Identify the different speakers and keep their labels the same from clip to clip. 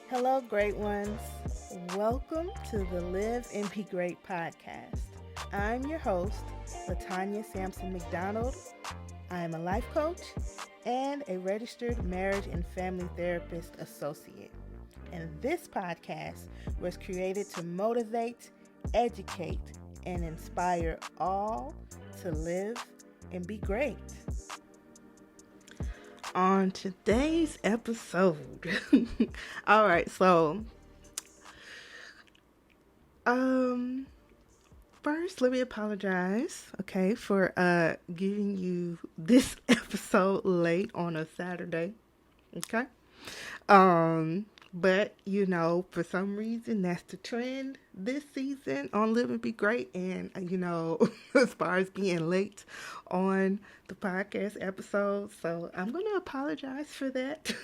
Speaker 1: Hello, great ones. Welcome to the Live and Be Great podcast. I'm your host, Latanya Sampson McDonald. I am a life coach and a registered marriage and family therapist associate. And this podcast was created to motivate, educate, and inspire all to live and be great. On today's episode, all right, so first let me apologize, okay, for giving you this episode late on a Saturday, okay? But for some reason that's the trend this season on Live and Be Great, and as far as being late on the podcast episode, so I'm gonna apologize for that.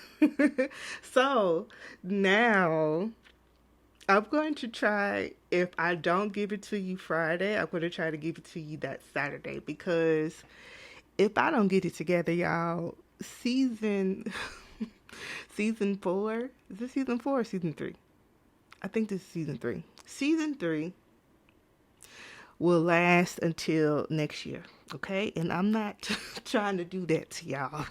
Speaker 1: So now I'm going to try, if I don't give it to you Friday, I'm going to try to give it to you that Saturday, because if I don't get it together, y'all, season 4, is this season 4 or season 3? I think this is season 3. Season 3 will last until next year, okay? And I'm not trying to do that to y'all.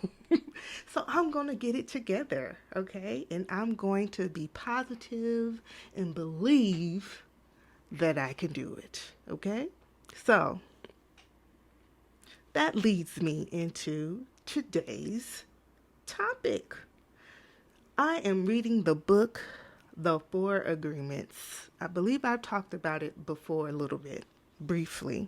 Speaker 1: So I'm going to get it together, okay? And I'm going to be positive and believe that I can do it, okay? So that leads me into today's topic. I am reading the book, The 4 Agreements. I believe I've talked about it before a little bit, briefly.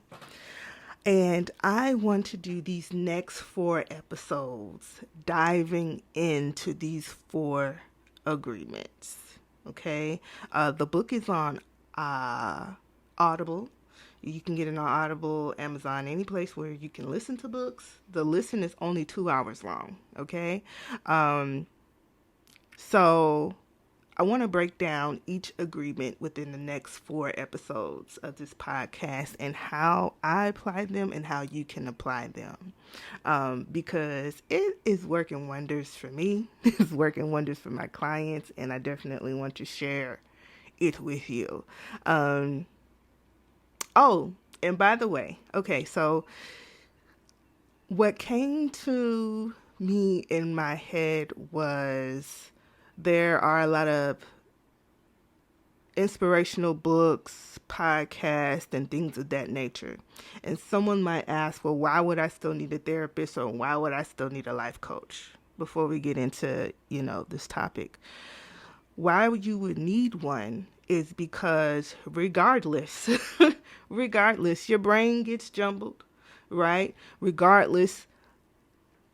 Speaker 1: And I want to do these next 4 episodes diving into these 4 agreements. Okay? The book is on Audible. You can get it on Audible, Amazon, any place where you can listen to books. The listen is only 2 hours long. Okay? So I want to break down each agreement within the next 4 episodes of this podcast and how I apply them and how you can apply them. Because it is working wonders for me. It's working wonders for my clients, and I definitely want to share it with you. Oh, and by the way, okay, so what came to me in my head was there are a lot of inspirational books, podcasts, and things of that nature. And someone might ask, well, why would I still need a therapist, or why would I still need a life coach? Before we get into, this topic. Why you would need one is because regardless, your brain gets jumbled, right? Regardless,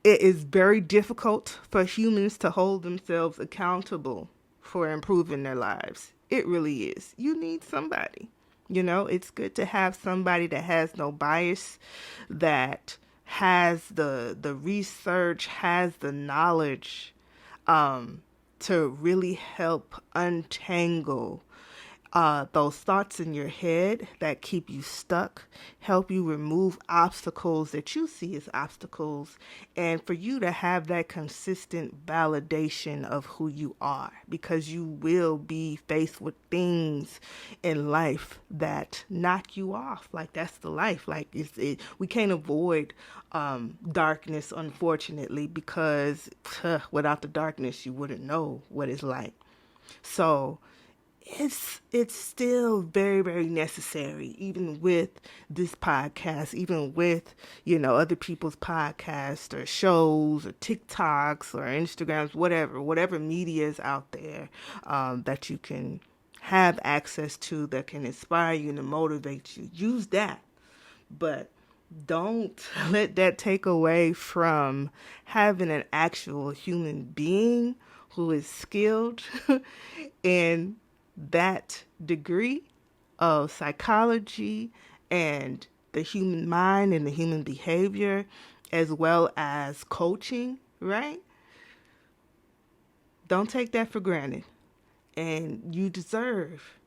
Speaker 1: it is very difficult for humans to hold themselves accountable for improving their lives. It really is. You need somebody. It's good to have somebody that has no bias, that has the research, has the knowledge to really help untangle those thoughts in your head that keep you stuck, help you remove obstacles that you see as obstacles, and for you to have that consistent validation of who you are, because you will be faced with things in life that knock you off. Like, that's the life. Like, we can't avoid darkness, unfortunately, because without the darkness, you wouldn't know what it's like. So it's still very, very necessary, even with this podcast, even with, other people's podcasts or shows or TikToks or Instagrams, whatever media is out there that you can have access to, that can inspire you and motivate you. Use that. But don't let that take away from having an actual human being who is skilled in that degree of psychology and the human mind and the human behavior, as well as coaching, right? Don't take that for granted. And you deserve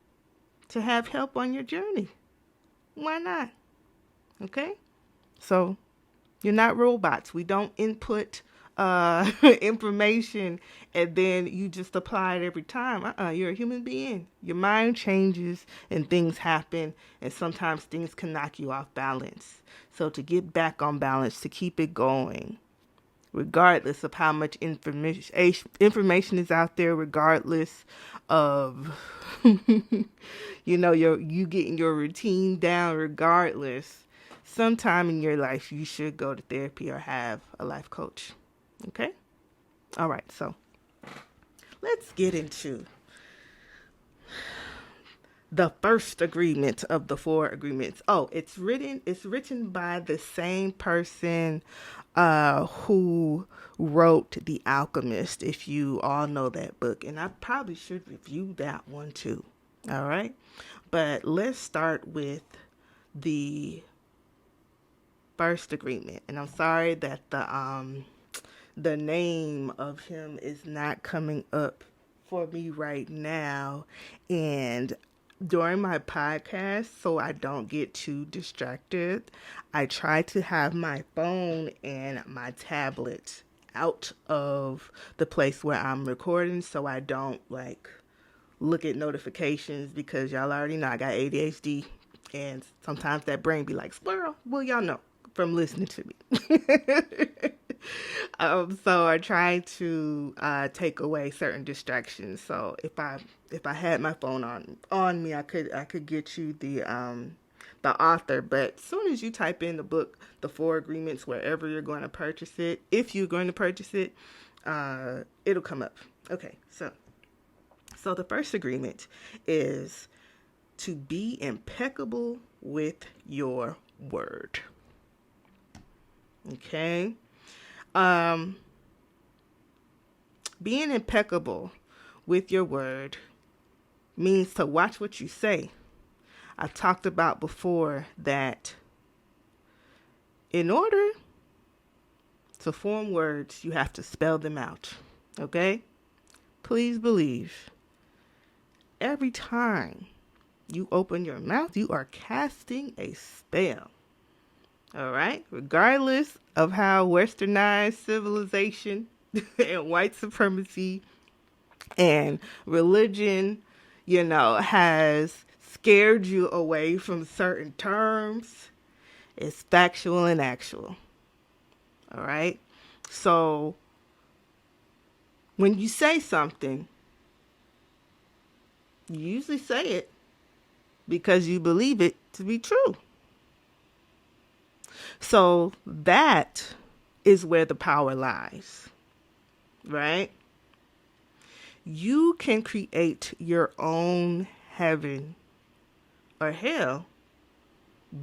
Speaker 1: to have help on your journey. Why not? Okay? So you're not robots. We don't input information and then you just apply it every time. You're a human being. Your mind changes and things happen, and sometimes things can knock you off balance. So to get back on balance, to keep it going, regardless of how much information is out there, regardless of you getting your routine down, regardless, sometime in your life you should go to therapy or have a life coach. Okay? All right, so let's get into the first agreement of the 4 agreements. Oh, it's written by the same person who wrote The Alchemist, if you all know that book. And I probably should review that one too. All right? But let's start with the first agreement. And I'm sorry that the name of him is not coming up for me right now. And during my podcast, so I don't get too distracted, I try to have my phone and my tablet out of the place where I'm recording, so I don't look at notifications, because y'all already know I got ADHD, and sometimes that brain be like, squirrel. Well, y'all know from listening to me. So I try to take away certain distractions. So if I had my phone on me, I could get you the author. But as soon as you type in the book, The 4 Agreements, wherever you're going to purchase it, if you're going to purchase it, it'll come up. Okay, so the first agreement is to be impeccable with your word. Okay. Being impeccable with your word means to watch what you say. I talked about before that in order to form words, you have to spell them out. Okay? Please believe, every time you open your mouth, you are casting a spell. All right? Regardless of how westernized civilization and white supremacy and religion, has scared you away from certain terms, it's factual and actual. All right? So when you say something, you usually say it because you believe it to be true. So that is where the power lies, right? You can create your own heaven or hell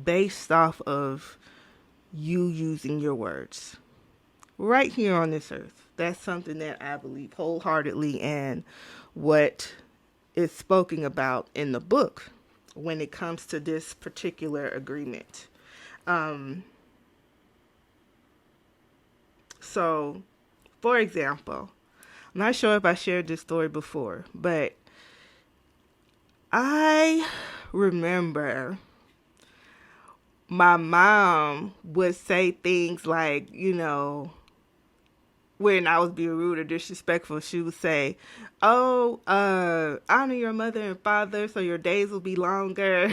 Speaker 1: based off of you using your words right here on this earth. That's something that I believe wholeheartedly, and what is spoken about in the book when it comes to this particular agreement. So, for example, I'm not sure if I shared this story before, but I remember my mom would say things like, when I was being rude or disrespectful, she would say, "Oh, honor your mother and father so your days will be longer."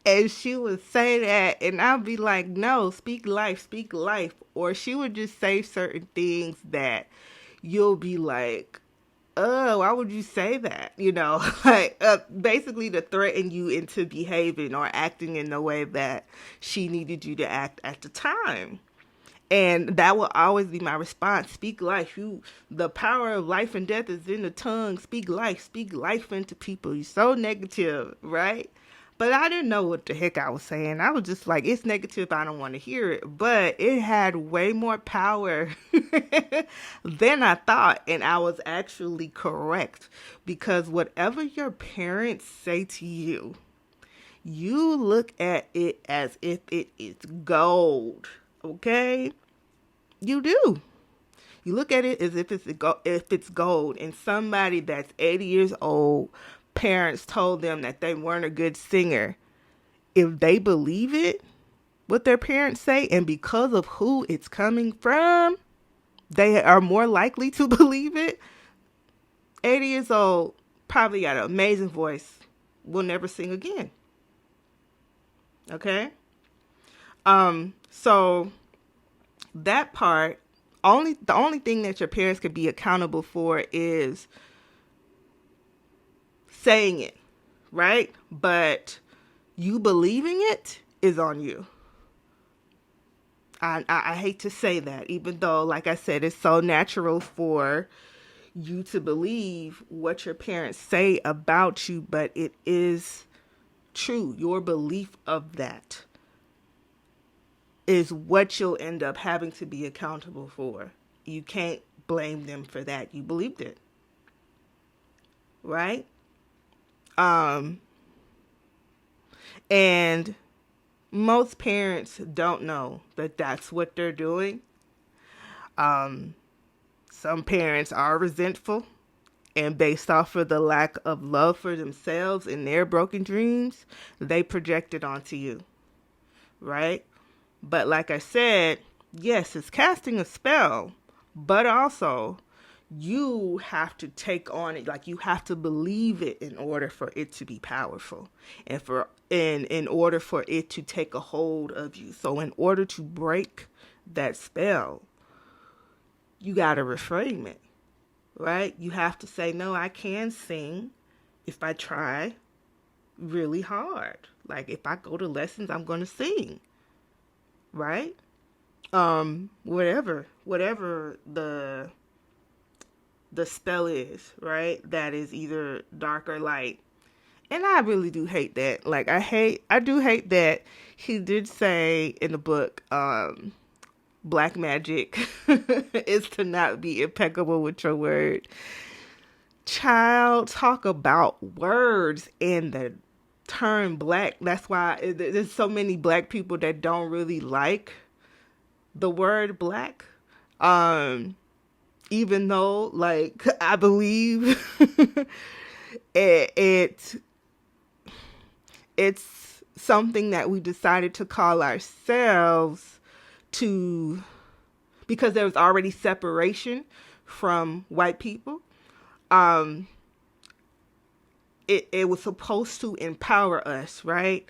Speaker 1: And she would say that, and I'd be like, "No, speak life, speak life." Or she would just say certain things that you'll be like, "Oh, why would you say that?" Basically to threaten you into behaving or acting in the way that she needed you to act at the time. And that will always be my response. Speak life. The power of life and death is in the tongue. Speak life into people. You're so negative, right? But I didn't know what the heck I was saying. I was just like, it's negative, I don't want to hear it. But it had way more power than I thought. And I was actually correct. Because whatever your parents say to you, you look at it as if it is gold. Okay? You do. You look at it as if it's gold. And somebody that's 80 years old, parents told them that they weren't a good singer, if they believe it, what their parents say, and because of who it's coming from, they are more likely to believe it. 80 years old, probably got an amazing voice, will never sing again. Okay? So that part, the only thing that your parents could be accountable for is saying it, right? But you believing it is on you. I hate to say that, even though, like I said, it's so natural for you to believe what your parents say about you, but it is true. Your belief of that is what you'll end up having to be accountable for. You can't blame them for that. You believed it. Right? And most parents don't know that that's what they're doing. Some parents are resentful, and based off of the lack of love for themselves and their broken dreams, they project it onto you. Right? But like I said, yes, it's casting a spell, but also you have to take on it, like you have to believe it in order for it to be powerful, and in order for it to take a hold of you. So in order to break that spell, you got to reframe it, right? You have to say, no, I can sing if I try really hard. Like if I go to lessons, I'm going to sing, right? Whatever the spell is, right? That is either dark or light. And I really do hate that. Like I do hate that he did say in the book, black magic is to not be impeccable with your word. Child, talk about words and the term black. That's why there's so many black people that don't really like the word black. Even though, like, I believe it's something that we decided to call ourselves because there was already separation from white people. It was supposed to empower us, right?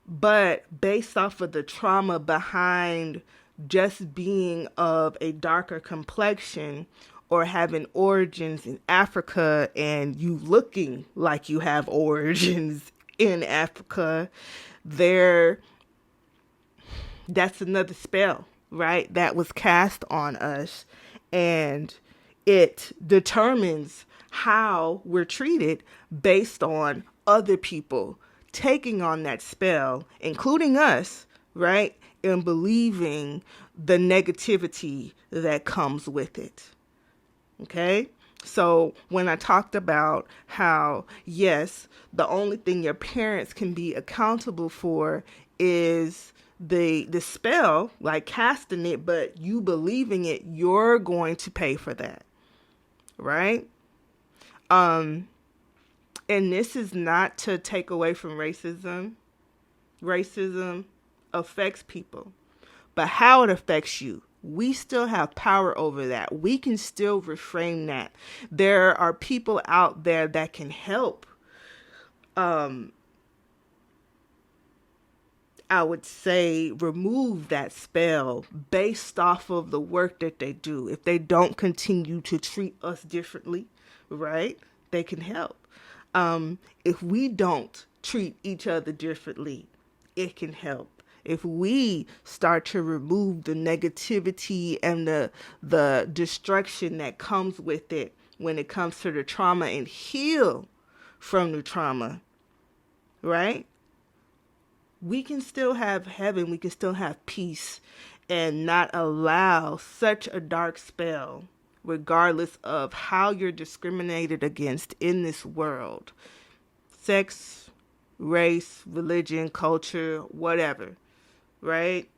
Speaker 1: But based off of the trauma behind just being of a darker complexion or having origins in Africa and you looking like you have origins in Africa, that's another spell, right? That was cast on us, and it determines how we're treated based on other people taking on that spell, including us, right? And believing the negativity that comes with it. Okay? So when I talked about how, yes, the only thing your parents can be accountable for is the spell, like casting it, but you believing it, you're going to pay for that. Right? And this is not to take away from racism. Racism affects people, but how it affects you, we still have power over that. We can still reframe that. There are people out there that can help, I would say, remove that spell based off of the work that they do. If they don't continue to treat us differently, right, they can help. If we don't treat each other differently, it can help. If we start to remove the negativity and the destruction that comes with it when it comes to the trauma and heal from the trauma, right? We can still have heaven, we can still have peace, and not allow such a dark spell, regardless of how you're discriminated against in this world. Sex, race, religion, culture, whatever, right?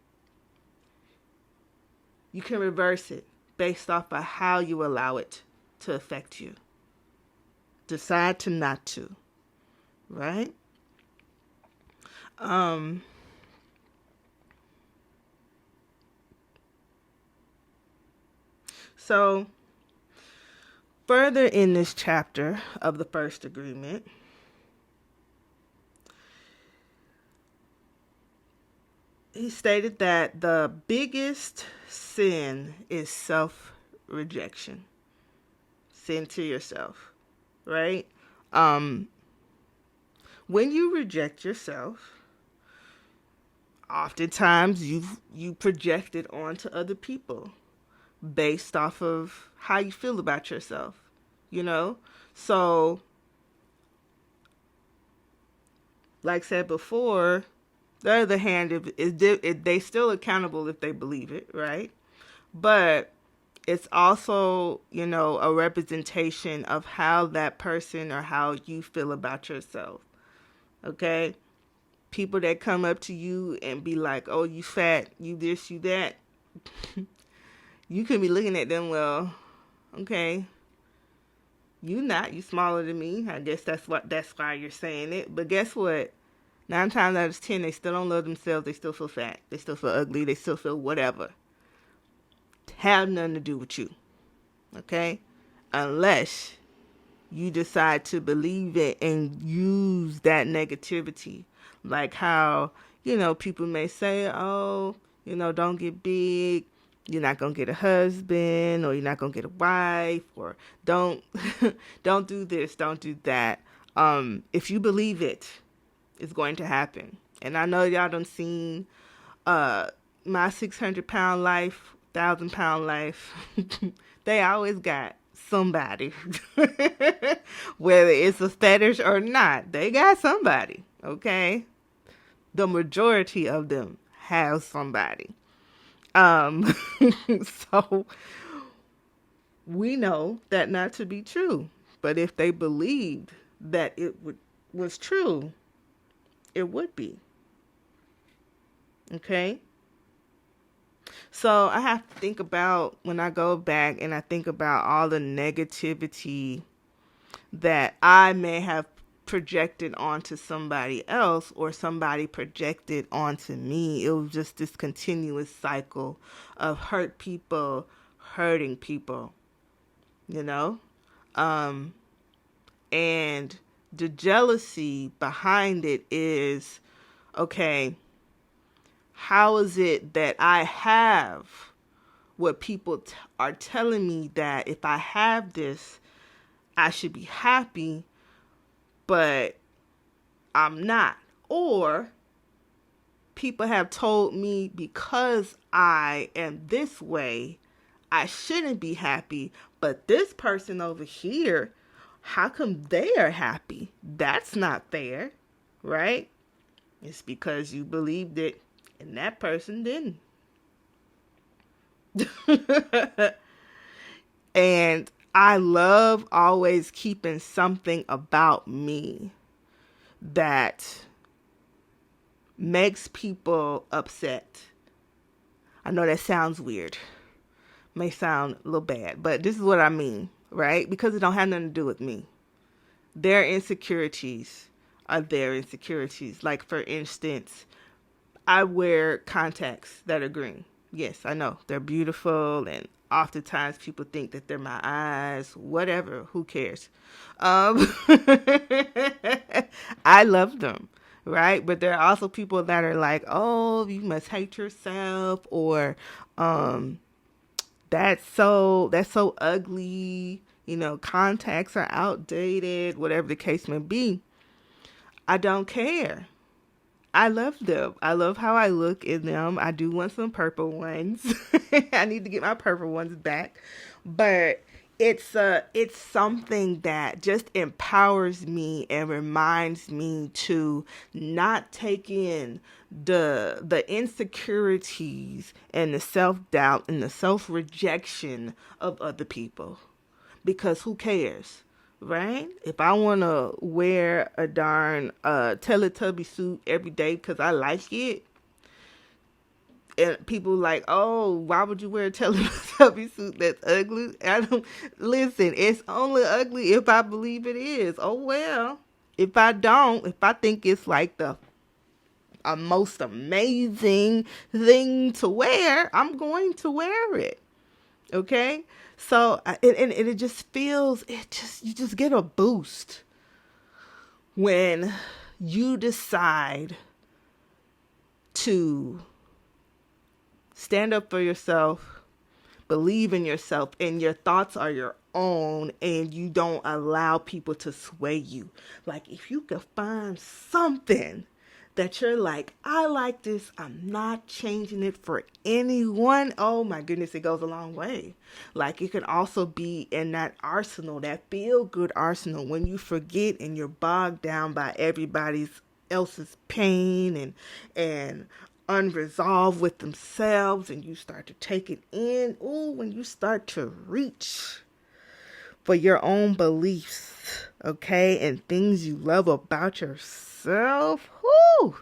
Speaker 1: You can reverse it based off of how you allow it to affect you. Decide to not to, right? Um, so further in this chapter of the first agreement, he stated that the biggest sin is self-rejection. Sin to yourself, right? Um, when you reject yourself, oftentimes you project it onto other people based off of how you feel about yourself, you know? So, like I said before, the other hand, they still accountable if they believe it, right? But it's also, a representation of how that person or how you feel about yourself, okay? People that come up to you and be like, oh, you fat, you this, you that, you could be looking at them, well, okay, you smaller than me. I guess that's why you're saying it. But guess what? 9 times out of 10, they still don't love themselves. They still feel fat. They still feel ugly. They still feel whatever. Have nothing to do with you. Okay? Unless you decide to believe it and use that negativity. Like how, people may say, oh, don't get big. You're not going to get a husband, or you're not going to get a wife, or don't, don't do this, don't do that. If you believe it, it's going to happen. And I know y'all done seen, my 600-pound life, 1,000-pound life. They always got somebody, whether it's a fetish or not, they got somebody, okay? The majority of them have somebody. So we know that not to be true, but if they believed that was true, it would be, okay? So I have to think about, when I go back and I think about all the negativity that I may have projected onto somebody else, or somebody projected onto me. It was just this continuous cycle of hurting people, and the jealousy behind it is, okay, how is it that I have what people are telling me that if I have this, I should be happy, but I'm not? Or people have told me because I am this way, I shouldn't be happy, but this person over here, how come they are happy? That's not fair, right? It's because you believed it and that person didn't. And I love always keeping something about me that makes people upset. I know that sounds weird. May sound a little bad, but this is what I mean, right? Because it don't have nothing to do with me. Their insecurities are their insecurities. Like, for instance, I wear contacts that are green. Yes, I know. They're beautiful, and oftentimes people think that they're my eyes. Whatever. Who cares? I love them, right? But there are also people that are like, oh, you must hate yourself, or that's so ugly. Contacts are outdated, whatever the case may be. I don't care. I love them. I love how I look in them. I do want some purple ones. I need to get my purple ones back. But it's something that just empowers me and reminds me to not take in the insecurities and the self-doubt and the self-rejection of other people. Because who cares? Right? If I want to wear a darn Teletubby suit every day because I like it, and people like, oh, why would you wear a Teletubby suit that's ugly? I don't listen. It's only ugly if I believe it is. Oh well. If I don't, if I think it's like the a most amazing thing to wear, I'm going to wear it. Okay? So, and it just feels, you just get a boost when you decide to stand up for yourself, believe in yourself, and your thoughts are your own, and you don't allow people to sway you. Like, if you could find something that you're like, I like this, I'm not changing it for anyone. Oh my goodness, it goes a long way. Like, it can also be in that arsenal, that feel good arsenal, when you forget and you're bogged down by everybody's else's pain and unresolved with themselves, and you start to take it in. Ooh, when you start to reach for your own beliefs, okay, and things you love about yourself, whoo,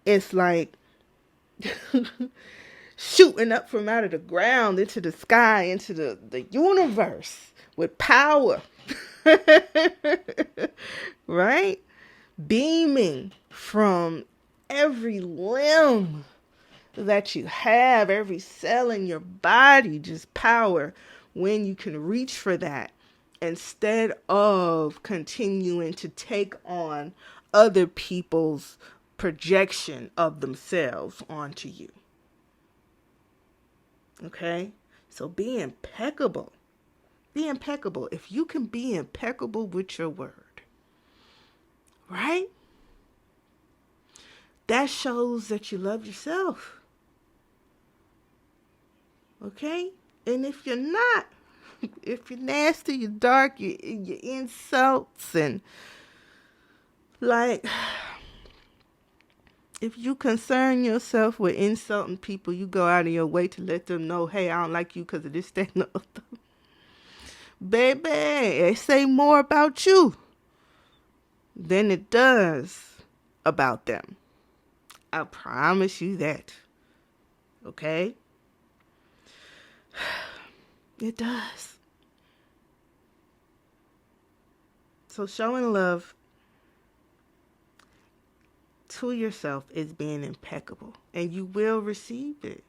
Speaker 1: it's like shooting up from out of the ground into the sky, into the universe with power, right? Beaming from every limb that you have, every cell in your body, just power when you can reach for that instead of continuing to take on other people's projection of themselves onto you. Okay? So be impeccable. Be impeccable. If you can be impeccable with your word, right? That shows that you love yourself. Okay? And if you're not, if you're nasty, you're dark, you're insults, and like, if you concern yourself with insulting people, you go out of your way to let them know, hey, I don't like you because of this, that, and the other. Baby, it say more about you than it does about them. I promise you that. Okay? It does. So showing love to yourself is being impeccable. And you will receive it.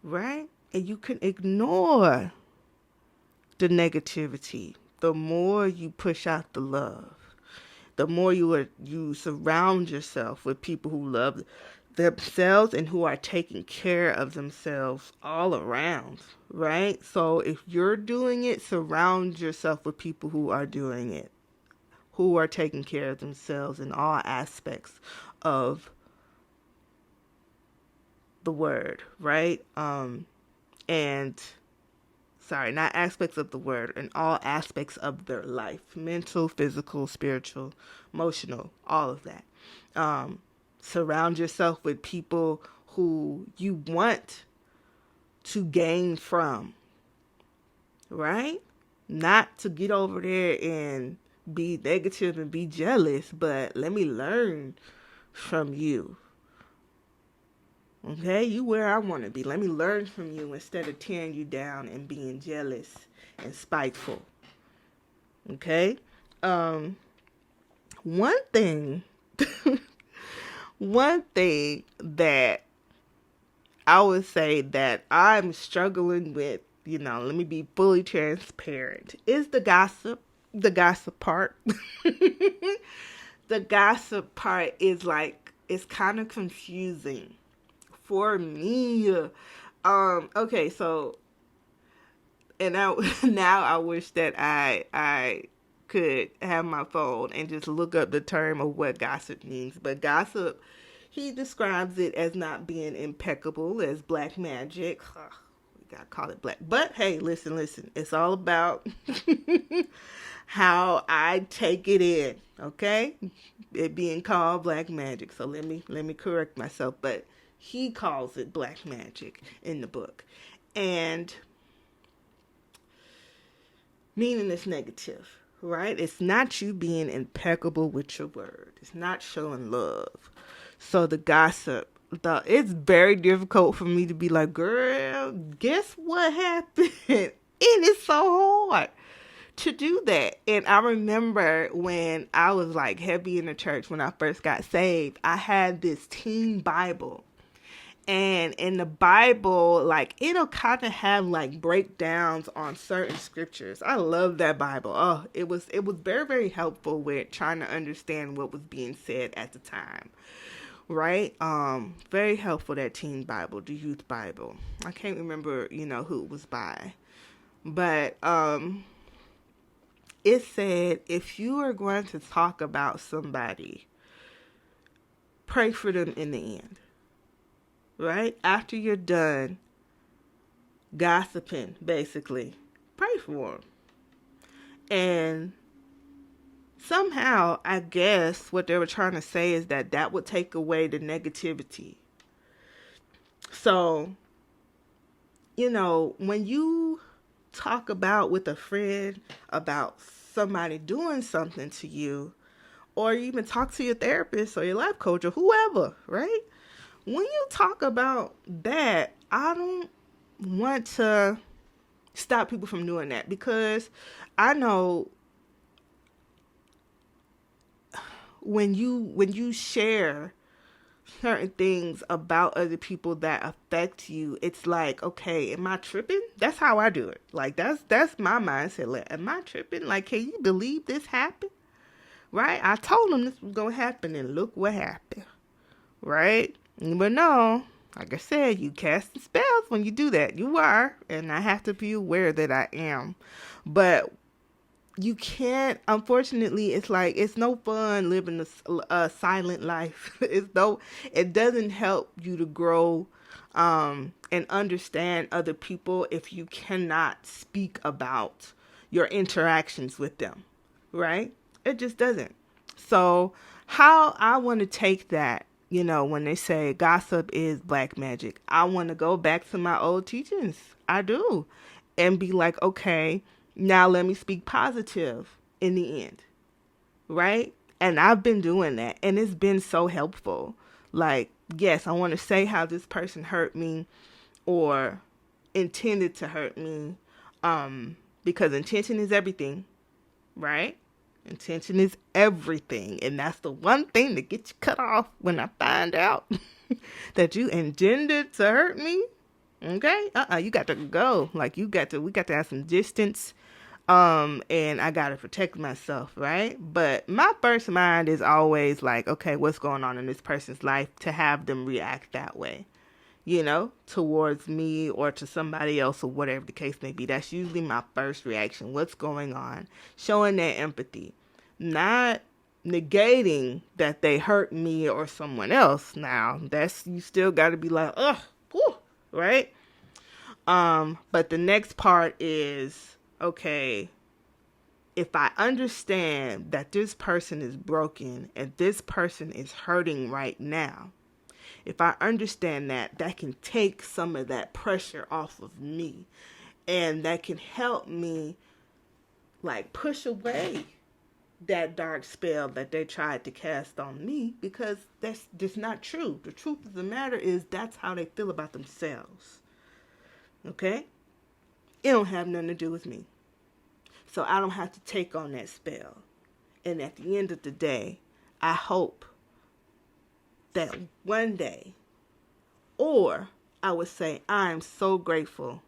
Speaker 1: Right? And you can ignore the negativity the more you push out the love. The more you surround yourself with people who love themselves and who are taking care of themselves all around, right? So if you're doing it, surround yourself with people who are doing it, who are taking care of themselves in all aspects of the word, right? Not aspects of the word, in all aspects of their life, mental, physical, spiritual, emotional, all of that. Surround yourself with people who you want to gain from, right? Not to get over there and be negative and be jealous, but let me learn from you. Okay, you where I want to be. Let me learn from you instead of tearing you down and being jealous and spiteful. Okay? One thing that I would say that I'm struggling with, let me be fully transparent, is the gossip part. The gossip part is it's kind of confusing for me. Okay, so, and now I wish that I could have my phone and just look up the term of what gossip means. But gossip, he describes it as not being impeccable, as black magic. We gotta call it black. But hey, listen. It's all about how I take it in. Okay, it being called black magic. So let me correct myself. But he calls it black magic in the book, and meaning it's negative. Right? It's not you being impeccable with your word. It's not showing love. So the gossip, it's very difficult for me to be like, girl, guess what happened? It is so hard to do that. And I remember when I was like heavy in the church when I first got saved, I had this teen Bible. And in the Bible, like, it'll kind of have like breakdowns on certain scriptures. I love that Bible. Oh, it was very, very helpful with trying to understand what was being said at the time. Right? Very helpful, that teen Bible, the youth Bible. I can't remember, who it was by. But it said, if you are going to talk about somebody, pray for them in the end. Right? After you're done gossiping, basically, pray for them. And somehow, I guess what they were trying to say is that would take away the negativity. So, when you talk about with a friend about somebody doing something to you, or you even talk to your therapist or your life coach or whoever, right? When you talk about that, I don't want to stop people from doing that, because I know when you share certain things about other people that affect you, it's like, okay, am I tripping? That's how I do it. Like, that's my mindset. Like, am I tripping? Like, can you believe this happened? Right? I told them this was going to happen, and look what happened. Right? But no, like I said, you casting spells when you do that. You are, and I have to be aware that I am. But you can't, unfortunately, it's like, it's no fun living a silent life. It doesn't help you to grow and understand other people if you cannot speak about your interactions with them, right? It just doesn't. So how I want to take that, when they say gossip is black magic, I want to go back to my old teachings. I do. And be like, okay, now let me speak positive in the end. Right? And I've been doing that. And it's been so helpful. Like, yes, I want to say how this person hurt me or intended to hurt me. Because intention is everything. Right? Intention is everything. And that's the one thing that gets you cut off when I find out that you intended to hurt me. Okay? You got to go. Like, we got to have some distance. And I got to protect myself, right? But my first mind is always like, okay, what's going on in this person's life to have them react that way, towards me or to somebody else or whatever the case may be. That's usually my first reaction. What's going on? Showing that empathy, not negating that they hurt me or someone else. Now, you still got to be like, whew, right? But the next part is, okay, if I understand that this person is broken and this person is hurting right now, if I understand that can take some of that pressure off of me, and that can help me like push away that dark spell that they tried to cast on me, because that's just not true. The truth of the matter is that's how they feel about themselves. Okay? It don't have nothing to do with me. So I don't have to take on that spell. And at the end of the day, I hope that one day, or I would say, I'm so grateful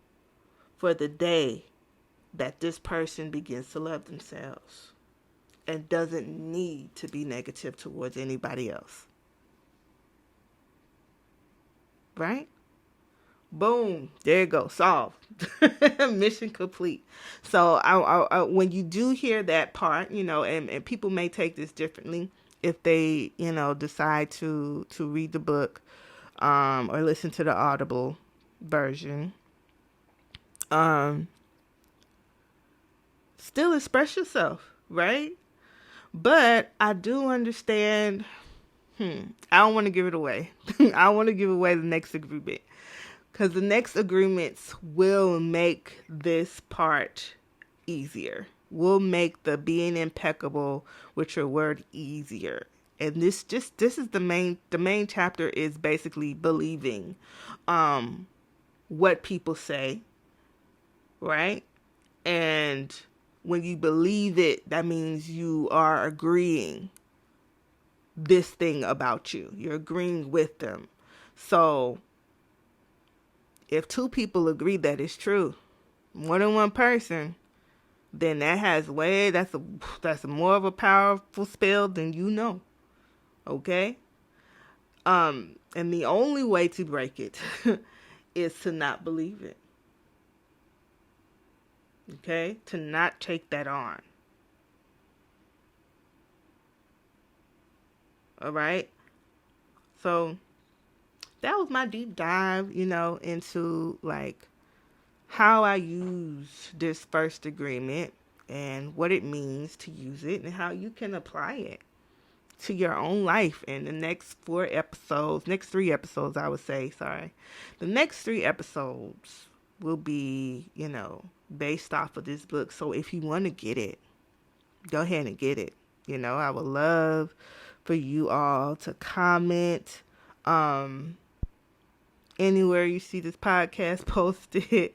Speaker 1: for the day that this person begins to love themselves and doesn't need to be negative towards anybody else. Right? Boom. There you go. Solved. Mission complete. So I when you do hear that part, and people may take this differently if they, decide to read the book or listen to the Audible version. Still express yourself, right? But I do understand. I don't want to give it away. I want to give away the next agreement. Because the next agreements will make this part easier. Will make the being impeccable with your word easier. And this is the main chapter is basically believing what people say, right? And When you believe it, that means you are agreeing this thing about you. You're agreeing with them. So if two people agree that it's true, more than one person, then that's more of a powerful spell than you know. Okay? And the only way to break it is to not believe it. Okay? To not take that on. All right? So that was my deep dive, into like how I use this first agreement and what it means to use it and how you can apply it to your own life. In the next next 3 episodes, I would say, sorry. The next 3 episodes will be, based off of this book. So if you want to get it, go ahead and get it. I would love for you all to comment anywhere you see this podcast posted.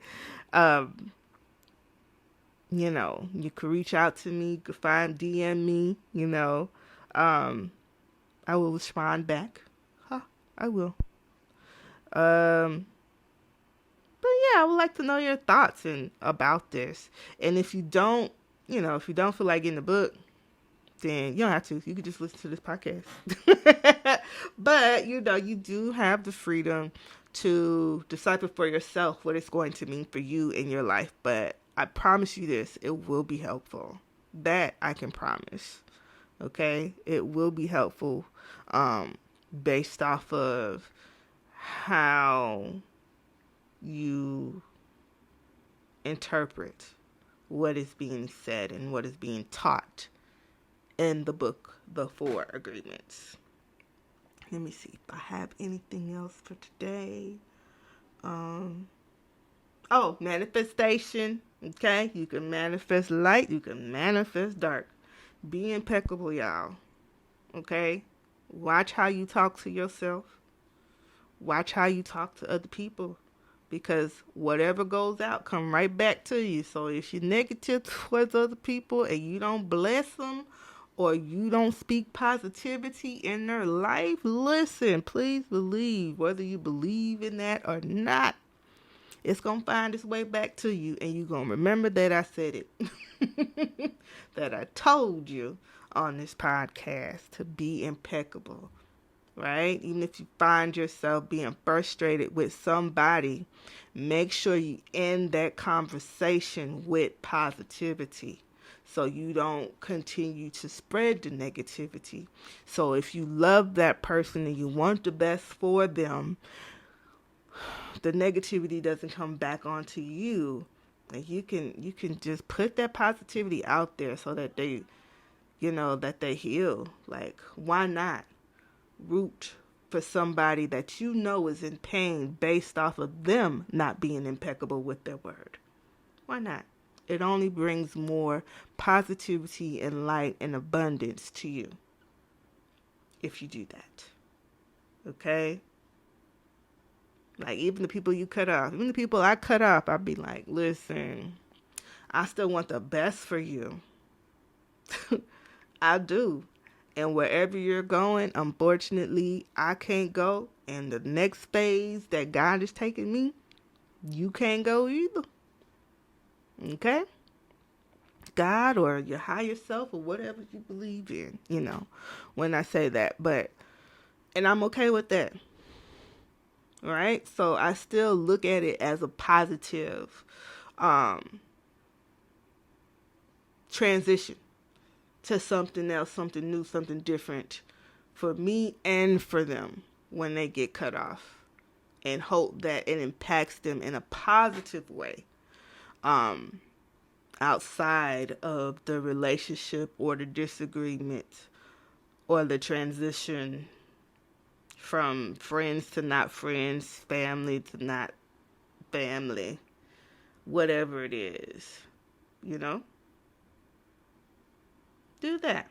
Speaker 1: You can reach out to me. You can DM me, I will respond back. I will. But yeah, I would like to know your thoughts about this. And if you don't, if you don't feel like getting the book, then you don't have to. You can just listen to this podcast. But, you do have the freedom to decipher for yourself what it's going to mean for you in your life. But I promise you this, it will be helpful. That I can promise. Okay? It will be helpful based off of how you interpret what is being said and what is being taught in the book, The 4 Agreements. Let me see if I have anything else for today. Manifestation. Okay, you can manifest light, you can manifest dark. Be impeccable, y'all. Okay? Watch how you talk to yourself. Watch how you talk to other people. Because whatever goes out, come right back to you. So if you're negative towards other people and you don't bless them or you don't speak positivity in their life, listen, please believe, whether you believe in that or not, it's going to find its way back to you, and you're going to remember that I said it, that I told you on this podcast to be impeccable, right? Even if you find yourself being frustrated with somebody, make sure you end that conversation with positivity so you don't continue to spread the negativity. So if you love that person and you want the best for them, the negativity doesn't come back onto you. And you can just put that positivity out there so that they, that they heal. Like, why not root for somebody that you know is in pain based off of them not being impeccable with their word? Why not? It only brings more positivity and light and abundance to you if you do that. Okay? Like, even the people you cut off, even the people I cut off, I'd be like, listen, I still want the best for you. I do. And wherever you're going, unfortunately, I can't go. And the next phase that God is taking me, you can't go either. Okay? God or your higher self or whatever you believe in, when I say that. And I'm okay with that. Right? So I still look at it as a positive transition to something else, something new, something different for me and for them when they get cut off, and hope that it impacts them in a positive way outside of the relationship or the disagreement or the transition from friends to not friends, family to not family, whatever it is, do that.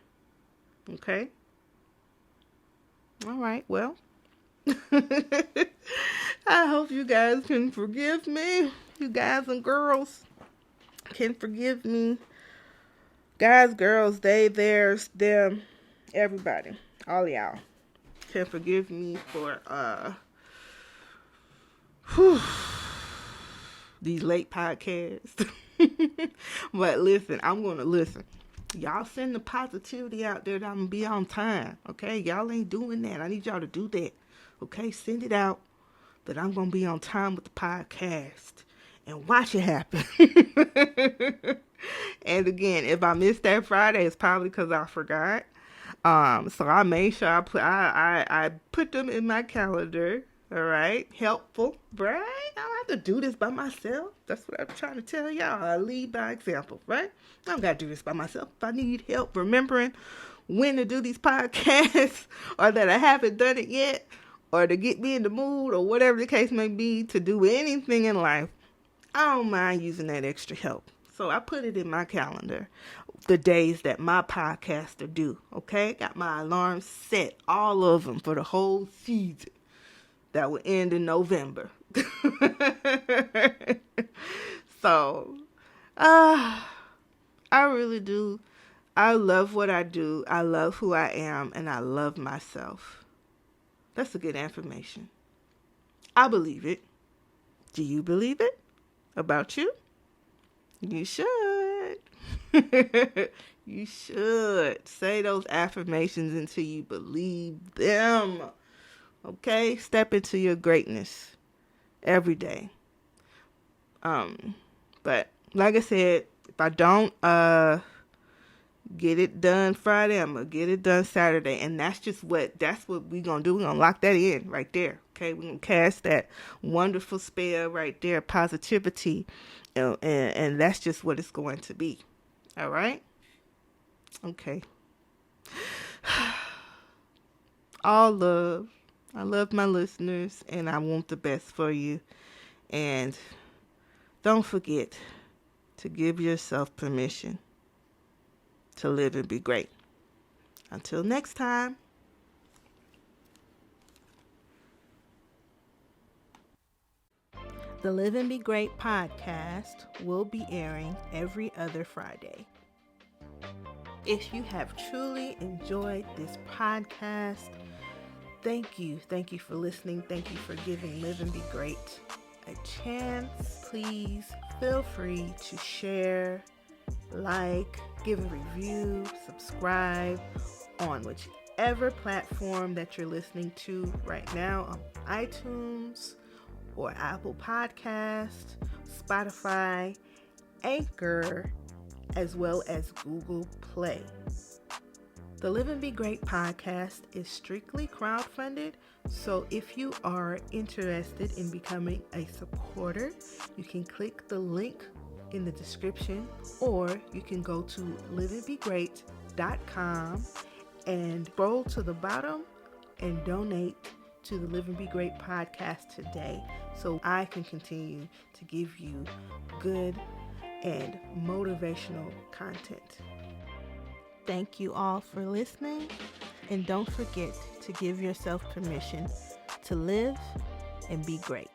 Speaker 1: Okay? All right, well, I hope you guys can forgive me. You guys and girls can forgive me Guys, girls, they, theirs, them, everybody, all y'all can forgive me for these late podcasts. But listen, I'm gonna listen. Y'all send the positivity out there that I'm gonna be on time. Okay, y'all ain't doing that. I need y'all to do that. Okay, send it out that I'm gonna be on time with the podcast and watch it happen. And again, if I missed that Friday, it's probably because I forgot. So I made sure I put them in my calendar. All right, helpful, right? I don't have to do this by myself. That's what I'm trying to tell y'all. I lead by example, right? I don't gotta do this by myself. If I need help remembering when to do these podcasts, or that I haven't done it yet, or to get me in the mood, or whatever the case may be, to do anything in life, I don't mind using that extra help. So I put it in my calendar, the days that my podcasts are due, okay? Got my alarms set, all of them, for the whole season that will end in November. So, I really do. I love what I do. I love who I am, and I love myself. That's a good affirmation. I believe it. Do you believe it about you? You should. You should. Say those affirmations until you believe them. Okay? Step into your greatness every day. But like I said, if I don't get it done Friday, I'm gonna get it done Saturday. And that's what we're gonna do. We're gonna lock that in right there. Okay, we're gonna cast that wonderful spell right there, positivity, and that's just what it's going to be. All right? Okay. All love. I love my listeners, and I want the best for you. And don't forget to give yourself permission to live and be great. Until next time. The Live and Be Great podcast will be airing every other Friday. If you have truly enjoyed this podcast, thank you. Thank you for listening. Thank you for giving Live and Be Great a chance. Please feel free to share, like, give a review, subscribe on whichever platform that you're listening to right now, on iTunes or Apple Podcast, Spotify, Anchor, as well as Google Play. The Live and Be Great podcast is strictly crowdfunded, so if you are interested in becoming a supporter, you can click the link in the description, or you can go to liveandbegreat.com and scroll to the bottom and donate to the Live and Be Great podcast today, so I can continue to give you good and motivational content. Thank you all for listening, and don't forget to give yourself permission to live and be great.